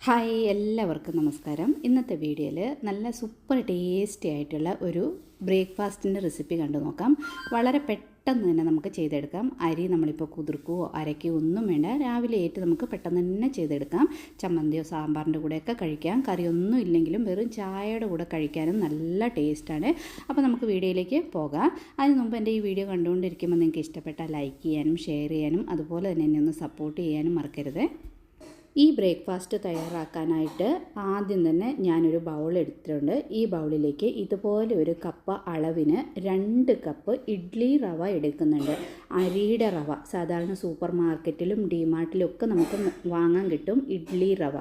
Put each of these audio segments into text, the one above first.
Hi എല്ലാവർക്കും നമസ്കാരം. ഇന്നത്തെ വീഡിയോയിൽ നല്ല സൂപ്പർ ടേസ്റ്റി ആയിട്ടുള്ള ഒരു ബ്രേക്ക്ഫാസ്റ്റിൻ്റെ റെസിപ്പി കണ്ടു നോക്കാം. വളരെ പെട്ടെന്ന് തന്നെ നമുക്ക് ചെയ്തെടുക്കാം. അരി നമ്മളിപ്പോൾ കുതിർക്കുകയോ അരയ്ക്കുകയോ ഒന്നും വേണ്ട. രാവിലെ ഏറ്റ് നമുക്ക് പെട്ടെന്ന് തന്നെ ചെയ്തെടുക്കാം. ചമ്മന്തിയോ സാമ്പാറിൻ്റെ കൂടെയൊക്കെ കഴിക്കാം. കറിയൊന്നും ഇല്ലെങ്കിലും വെറും ചായയുടെ കൂടെ കഴിക്കാനും നല്ല ടേസ്റ്റാണ്. അപ്പോൾ നമുക്ക് വീഡിയോയിലേക്ക് പോകാം. അതിന് മുമ്പ് എൻ്റെ ഈ വീഡിയോ കണ്ടുകൊണ്ടിരിക്കുമ്പോൾ നിങ്ങൾക്ക് ഇഷ്ടപ്പെട്ടാൽ ലൈക്ക് ചെയ്യാനും ഷെയർ ചെയ്യാനും അതുപോലെ തന്നെ എന്നെ ഒന്ന് സപ്പോർട്ട് ചെയ്യാനും മറക്കരുത്. ഈ ബ്രേക്ക്ഫാസ്റ്റ് തയ്യാറാക്കാനായിട്ട് ആദ്യം തന്നെ ഞാനൊരു ബൗൾ എടുത്തിട്ടുണ്ട്. ഈ ബൗളിലേക്ക് ഇതുപോലെ ഒരു കപ്പ് അളവിന് 2 കപ്പ് ഇഡ്ഡലി റവ എടുക്കുന്നുണ്ട്. അരിയുടെ റവ സാധാരണ സൂപ്പർ മാർക്കറ്റിലും ഡിമാർട്ടിലും ഒക്കെ നമുക്ക് വാങ്ങാൻ കിട്ടും. ഇഡ്ഡലി റവ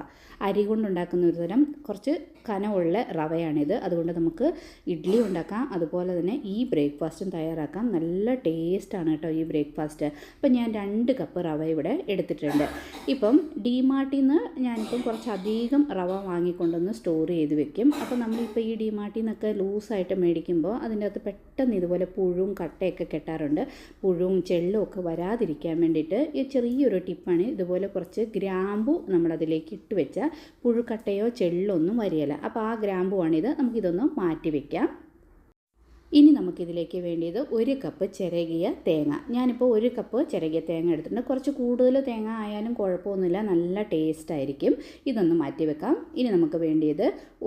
അരി കൊണ്ടുണ്ടാക്കുന്ന ഒരു തരം കുറച്ച് കനമുള്ള റവയാണിത്. അതുകൊണ്ട് നമുക്ക് ഇഡ്ഡലി ഉണ്ടാക്കാം, അതുപോലെ തന്നെ ഈ ബ്രേക്ക്ഫാസ്റ്റും തയ്യാറാക്കാം. നല്ല ടേസ്റ്റാണ് കേട്ടോ ഈ ബ്രേക്ക്ഫാസ്റ്റ്. അപ്പം ഞാൻ 2 കപ്പ് റവ ഇവിടെ എടുത്തിട്ടുണ്ട്. ഇപ്പം ഡിമാർട്ടിൽ നിന്ന് ഞാനിപ്പം കുറച്ചധികം റവ വാങ്ങിക്കൊണ്ടൊന്ന് സ്റ്റോർ ചെയ്ത് വെക്കും. അപ്പോൾ നമ്മളിപ്പോൾ ഈ ഡിമാർട്ടിൽ നിന്നൊക്കെ ലൂസായിട്ട് മേടിക്കുമ്പോൾ അതിൻ്റെ അകത്ത് പെട്ടെന്ന് ഇതുപോലെ പുഴുവും കട്ടയൊക്കെ കെട്ടാറുണ്ട്. പുഴുവും ചെള്ളും ഒക്കെ വരാതിരിക്കാൻ വേണ്ടിയിട്ട് ഈ ചെറിയൊരു ടിപ്പാണ്. ഇതുപോലെ കുറച്ച് ഗ്രാമ്പു നമ്മളതിലേക്ക് ഇട്ട് വെച്ചാൽ പുഴുക്കട്ടയോ ചെള്ളോ ഒന്നും വരികയില്ല. അപ്പോൾ ആ ഗ്രാമ്പുവാണിത്. നമുക്കിതൊന്ന് മാറ്റി വയ്ക്കാം. ഇനി നമുക്കിതിലേക്ക് വേണ്ടിയത് 1 കപ്പ് ചിരകിയ തേങ്ങ. ഞാനിപ്പോൾ 1 കപ്പ് ചിരകിയ തേങ്ങ എടുത്തിട്ടുണ്ട്. കുറച്ച് കൂടുതൽ തേങ്ങ ആയാലും കുഴപ്പമൊന്നുമില്ല, നല്ല ടേസ്റ്റ് ആയിരിക്കും. ഇതൊന്ന് മാറ്റി വെക്കാം. ഇനി നമുക്ക് വേണ്ടിയത്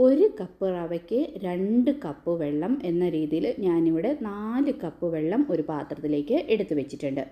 1 കപ്പ് റവയ്ക്ക് 2 കപ്പ് വെള്ളം എന്ന രീതിയിൽ ഞാനിവിടെ 4 കപ്പ് വെള്ളം ഒരു പാത്രത്തിലേക്ക് എടുത്ത് വെച്ചിട്ടുണ്ട്.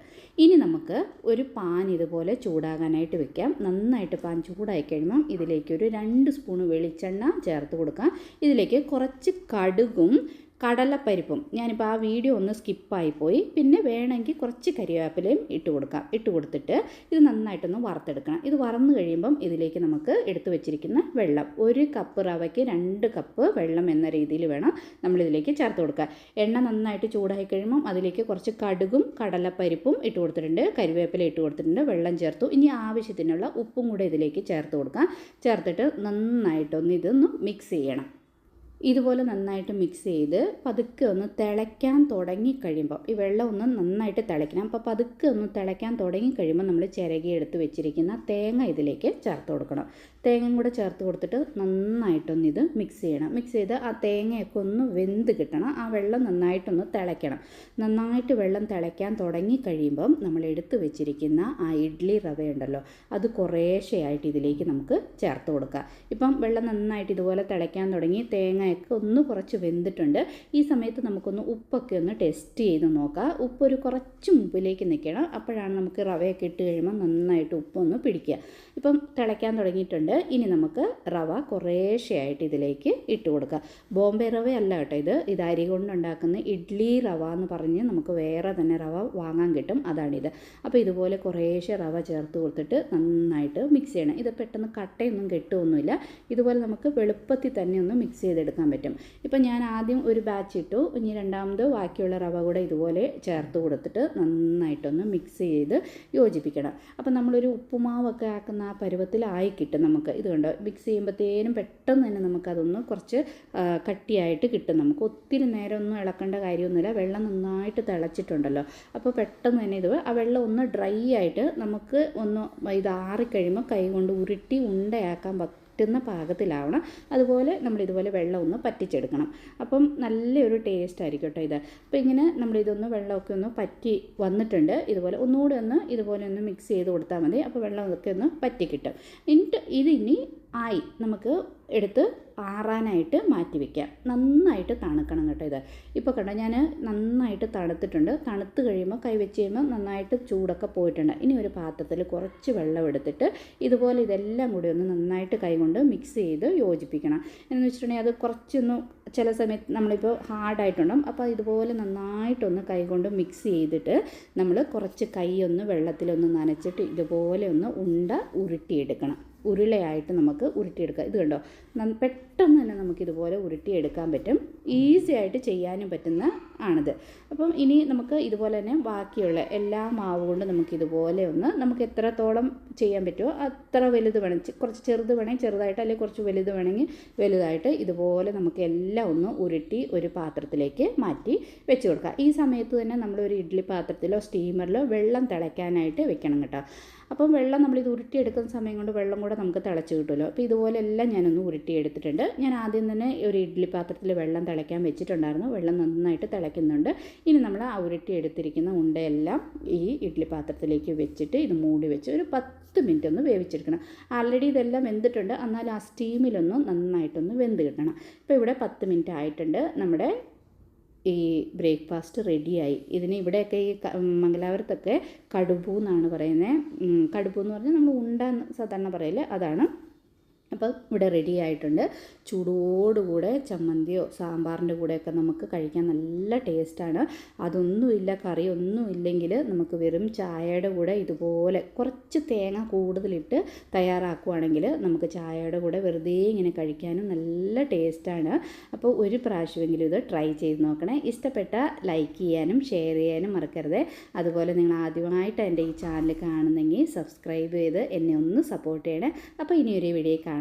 ഇനി നമുക്ക് ഒരു പാൻ ഇതുപോലെ ചൂടാകാനായിട്ട് വെക്കാം. നന്നായിട്ട് പാൻ ചൂടായി കഴിയുമ്പം ഇതിലേക്ക് ഒരു 2 സ്പൂൺ വെളിച്ചെണ്ണ ചേർത്ത് കൊടുക്കാം. ഇതിലേക്ക് കുറച്ച് കടുകും കടലപ്പരിപ്പും, ഞാനിപ്പോൾ ആ വീഡിയോ ഒന്ന് സ്കിപ്പായിപ്പോയി, പിന്നെ വേണമെങ്കിൽ കുറച്ച് കരിവേപ്പിലയും ഇട്ട് കൊടുക്കാം. ഇട്ട് കൊടുത്തിട്ട് ഇത് നന്നായിട്ടൊന്ന് വറുത്തെടുക്കണം. ഇത് വറന്ന് കഴിയുമ്പം ഇതിലേക്ക് നമുക്ക് എടുത്തു വെച്ചിരിക്കുന്ന വെള്ളം, 1 കപ്പ് റവയ്ക്ക് 2 കപ്പ് വെള്ളം എന്ന രീതിയിൽ വേണം നമ്മളിതിലേക്ക് ചേർത്ത് കൊടുക്കുക. എണ്ണ നന്നായിട്ട് ചൂടായി കഴിയുമ്പം അതിലേക്ക് കുറച്ച് കടുകും കടലപ്പരിപ്പും ഇട്ട് കൊടുത്തിട്ടുണ്ട്, കരിവേപ്പില ഇട്ട് കൊടുത്തിട്ടുണ്ട്, വെള്ളം ചേർത്തു. ഇനി ആവശ്യത്തിനുള്ള ഉപ്പും കൂടെ ഇതിലേക്ക് ചേർത്ത് കൊടുക്കാം. ചേർത്തിട്ട് നന്നായിട്ടൊന്ന് ഇതൊന്ന് മിക്സ് ചെയ്യണം. ഇതുപോലെ നന്നായിട്ട് മിക്സ് ചെയ്ത് പതുക്കെ ഒന്ന് തിളയ്ക്കാൻ തുടങ്ങിക്കഴിയുമ്പോൾ ഈ വെള്ളം ഒന്ന് നന്നായിട്ട് തിളയ്ക്കണം. അപ്പോൾ പതുക്കെ ഒന്ന് തിളയ്ക്കാൻ തുടങ്ങിക്കഴിയുമ്പോൾ നമ്മൾ ചിരകി എടുത്ത് വെച്ചിരിക്കുന്ന തേങ്ങ ഇതിലേക്ക് ചേർത്ത് കൊടുക്കണം. തേങ്ങയും കൂടെ ചേർത്ത് കൊടുത്തിട്ട് നന്നായിട്ടൊന്ന് ഇത് മിക്സ് ചെയ്യണം. മിക്സ് ചെയ്ത് ആ തേങ്ങയൊക്കെ ഒന്ന് വെന്ത് കിട്ടണം. ആ വെള്ളം നന്നായിട്ടൊന്ന് തിളയ്ക്കണം. നന്നായിട്ട് വെള്ളം തിളയ്ക്കാൻ തുടങ്ങിക്കഴിയുമ്പം നമ്മൾ എടുത്ത് വെച്ചിരിക്കുന്ന ആ ഇഡ്ഡലി റവയുണ്ടല്ലോ, അത് കുറേശ്ശെയായിട്ട് ഇതിലേക്ക് നമുക്ക് ചേർത്ത് കൊടുക്കാം. ഇപ്പം വെള്ളം നന്നായിട്ട് ഇതുപോലെ തിളയ്ക്കാൻ തുടങ്ങി, തേങ്ങ ഒക്കെ ഒന്ന് കുറച്ച് വെന്തിട്ടുണ്ട്. ഈ സമയത്ത് നമുക്കൊന്ന് ഉപ്പൊക്കെ ഒന്ന് ടെസ്റ്റ് ചെയ്ത് നോക്കാം. ഉപ്പൊരു കുറച്ച് മുമ്പിലേക്ക് നിൽക്കണം. അപ്പോഴാണ് നമുക്ക് റവയൊക്കെ ഇട്ട് കഴിയുമ്പോൾ നന്നായിട്ട് ഉപ്പൊന്ന് പിടിക്കുക. ഇപ്പം തിളയ്ക്കാൻ തുടങ്ങിയിട്ടുണ്ട്. ഇനി നമുക്ക് റവ കുറേശ്ശെയായിട്ട് ഇതിലേക്ക് ഇട്ട് കൊടുക്കുക. ബോംബെ റവയല്ല കേട്ടോ ഇത് അരി കൊണ്ടുണ്ടാക്കുന്ന ഇഡ്ഡലി റവ എന്ന് പറഞ്ഞ് നമുക്ക് വേറെ തന്നെ റവ വാങ്ങാൻ കിട്ടും, അതാണിത്. അപ്പോൾ ഇതുപോലെ കുറേശ്ശെ റവ ചേർത്ത് കൊടുത്തിട്ട് നന്നായിട്ട് മിക്സ് ചെയ്യണം. ഇത് പെട്ടെന്ന് കട്ടയൊന്നും കെട്ടുമൊന്നുമില്ല. ഇതുപോലെ നമുക്ക് എളുപ്പത്തിൽ തന്നെ ഒന്ന് മിക്സ് ചെയ്തെടുക്കാൻ പറ്റും. ഇപ്പം ഞാൻ ആദ്യം ഒരു ബാച്ച് ഇട്ടു, ഇനി രണ്ടാമത് ബാക്കിയുള്ള റവ കൂടെ ഇതുപോലെ ചേർത്ത് കൊടുത്തിട്ട് നന്നായിട്ടൊന്ന് മിക്സ് ചെയ്ത് യോജിപ്പിക്കണം. അപ്പം നമ്മളൊരു ഉപ്പുമാവൊക്കെ ആക്കുന്ന ആ പരുവത്തിലായി കിട്ടും നമുക്ക്. ഇത് കണ്ടോ, മിക്സ് ചെയ്യുമ്പോഴത്തേനും പെട്ടെന്ന് തന്നെ നമുക്കതൊന്ന് കുറച്ച് കട്ടിയായിട്ട് കിട്ടും. നമുക്ക് ഒത്തിരി നേരം ഒന്നും ഇളക്കേണ്ട കാര്യമൊന്നുമില്ല. വെള്ളം നന്നായിട്ട് തിളച്ചിട്ടുണ്ടല്ലോ, അപ്പോൾ പെട്ടെന്ന് തന്നെ ആ വെള്ളം ഒന്ന് ഡ്രൈ ആയിട്ട് നമുക്ക് ഒന്ന് ഇത് ആറിക്കഴിയുമ്പോൾ കൈ കൊണ്ട് ഉരുട്ടി ഉണ്ടയാക്കാൻ പറ്റുന്ന പാകത്തിലാവണം. അതുപോലെ നമ്മളിതുപോലെ വെള്ളം ഒന്ന് പറ്റിച്ചെടുക്കണം. അപ്പം നല്ലൊരു ടേസ്റ്റ് ആയിരിക്കും കേട്ടോ ഇത്. അപ്പോൾ ഇങ്ങനെ നമ്മളിതൊന്ന് വെള്ളമൊക്കെ ഒന്ന് പറ്റി വന്നിട്ടുണ്ട്. ഇതുപോലെ ഒന്നുകൂടെ ഒന്ന് ഇതുപോലെ ഒന്ന് മിക്സ് ചെയ്ത് കൊടുത്താൽ മതി. അപ്പോൾ വെള്ളമൊക്കെ ഒന്ന് പറ്റി കിട്ടും. എന്നിട്ട് ഇതിനി ആയി നമുക്ക് എടുത്ത് ആറാനായിട്ട് മാറ്റി വയ്ക്കാം. നന്നായിട്ട് തണുക്കണം കേട്ടോ ഇത്. ഇപ്പോൾ കണ്ടോ, ഞാൻ നന്നായിട്ട് തണുത്തിട്ടുണ്ട്. തണുത്ത് കഴിയുമ്പോൾ കൈ വെച്ച് കഴിയുമ്പോൾ നന്നായിട്ട് ചൂടൊക്കെ പോയിട്ടുണ്ട്. ഇനി ഒരു പാത്രത്തിൽ കുറച്ച് വെള്ളം എടുത്തിട്ട് ഇതുപോലെ ഇതെല്ലാം കൂടി ഒന്ന് നന്നായിട്ട് കൈകൊണ്ട് മിക്സ് ചെയ്ത് യോജിപ്പിക്കണം. എന്ന് വെച്ചിട്ടുണ്ടെങ്കിൽ അത് കുറച്ചൊന്ന് ചില സമയത്ത് നമ്മളിപ്പോൾ ഹാർഡായിട്ടുണ്ടാകും. അപ്പോൾ ഇതുപോലെ നന്നായിട്ടൊന്ന് കൈകൊണ്ട് മിക്സ് ചെയ്തിട്ട് നമ്മൾ കുറച്ച് കൈ ഒന്ന് വെള്ളത്തിലൊന്ന് നനച്ചിട്ട് ഇതുപോലെ ഒന്ന് ഉണ്ട ഉരുട്ടിയെടുക്കണം. ഉരുളയായിട്ട് നമുക്ക് ഉരുട്ടിയെടുക്കാം. ഇത് കണ്ടോ, പെട്ടെന്ന് തന്നെ നമുക്കിതുപോലെ ഉരുട്ടിയെടുക്കാൻ പറ്റും. ഈസി ആയിട്ട് ചെയ്യാനും പറ്റുന്ന ആണിത്. അപ്പം ഇനി നമുക്ക് ഇതുപോലെ തന്നെ ബാക്കിയുള്ള എല്ലാ മാവ് കൊണ്ട് നമുക്കിതുപോലെ ഒന്ന് നമുക്ക് എത്രത്തോളം ചെയ്യാൻ പറ്റുമോ അത്ര വലുത് വേണം. കുറച്ച് ചെറുത് വേണമെങ്കിൽ ചെറുതായിട്ട്, അല്ലെങ്കിൽ കുറച്ച് വലുത് വേണമെങ്കിൽ വലുതായിട്ട് ഇതുപോലെ നമുക്ക് എല്ലാം ഒന്ന് ഉരുട്ടി ഒരു പാത്രത്തിലേക്ക് മാറ്റി വെച്ച് കൊടുക്കുക. ഈ സമയത്ത് തന്നെ നമ്മളൊരു ഇഡ്ഡലി പാത്രത്തിലോ സ്റ്റീമറിലോ വെള്ളം തിളയ്ക്കാനായിട്ട് വെക്കണം കേട്ടോ. അപ്പം വെള്ളം നമ്മളിത് ഉരുട്ടിയെടുക്കുന്ന സമയം കൊണ്ട് വെള്ളം കൂടെ നമുക്ക് തിളച്ച് കിട്ടുമല്ലോ. അപ്പോൾ ഇതുപോലെല്ലാം ഞാനൊന്ന് ഉരുട്ടിയെടുത്തിട്ടുണ്ട്. ഞാൻ ആദ്യം തന്നെ ഒരു ഇഡ്ഡലി പാത്രത്തിൽ വെള്ളം തിളയ്ക്കാൻ വെച്ചിട്ടുണ്ടായിരുന്നു. വെള്ളം നന്നായിട്ട് തിളയ്ക്കുന്നുണ്ട്. ഇനി നമ്മൾ ആ ഉരുട്ടിയെടുത്തിരിക്കുന്ന ഉണ്ടയെല്ലാം ഈ ഇഡ്ഡലി പാത്രത്തിലേക്ക് വെച്ചിട്ട് ഇത് മൂടി വെച്ച് ഒരു 10 മിനിറ്റ് ഒന്ന് വേവിച്ചെടുക്കണം. ആൾറെഡി ഇതെല്ലാം വെന്തിട്ടുണ്ട്, എന്നാൽ ആ സ്റ്റീമിലൊന്ന് നന്നായിട്ടൊന്ന് വെന്ത് കിട്ടണം. ഇപ്പോൾ ഇവിടെ 10 മിനിറ്റ് ആയിട്ടുണ്ട്. നമ്മുടെ ഈ ബ്രേക്ക്ഫാസ്റ്റ് റെഡിയായി. ഇതിന് ഇവിടെയൊക്കെ ഈ മംഗലാപുരത്തൊക്കെ കടുബു എന്നാണ് പറയുന്നത്. കടുബു എന്ന് പറഞ്ഞാൽ നമ്മൾ ഉണ്ട സാധാരണ പറയില്ലേ, അതാണ്. അപ്പോൾ ഇവിടെ റെഡി ആയിട്ടുണ്ട്. ചൂടോടുകൂടെ ചമ്മന്തിയോ സാമ്പാറിൻ്റെ കൂടെയൊക്കെ നമുക്ക് കഴിക്കാൻ നല്ല ടേസ്റ്റാണ്. അതൊന്നുമില്ല, കറിയൊന്നും ഇല്ലെങ്കിൽ നമുക്ക് വെറും ചായയുടെ കൂടെ ഇതുപോലെ കുറച്ച് തേങ്ങ കൂടുതലിട്ട് തയ്യാറാക്കുകയാണെങ്കിൽ നമുക്ക് ചായയുടെ കൂടെ വെറുതെ ഇങ്ങനെ കഴിക്കാനും നല്ല ടേസ്റ്റാണ്. അപ്പോൾ ഒരു പ്രാവശ്യമെങ്കിലും ഇത് ട്രൈ ചെയ്ത് നോക്കണേ. ഇഷ്ടപ്പെട്ട ലൈക്ക് ചെയ്യാനും ഷെയർ ചെയ്യാനും മറക്കരുത്. അതുപോലെ നിങ്ങൾ ആദ്യമായിട്ട് എൻ്റെ ഈ ചാനൽ കാണുന്നെങ്കിൽ സബ്സ്ക്രൈബ് ചെയ്ത് എന്നെ ഒന്ന് സപ്പോർട്ട് ചെയ്യണേ. അപ്പോൾ ഇനിയൊരു വീഡിയോ കാണാം.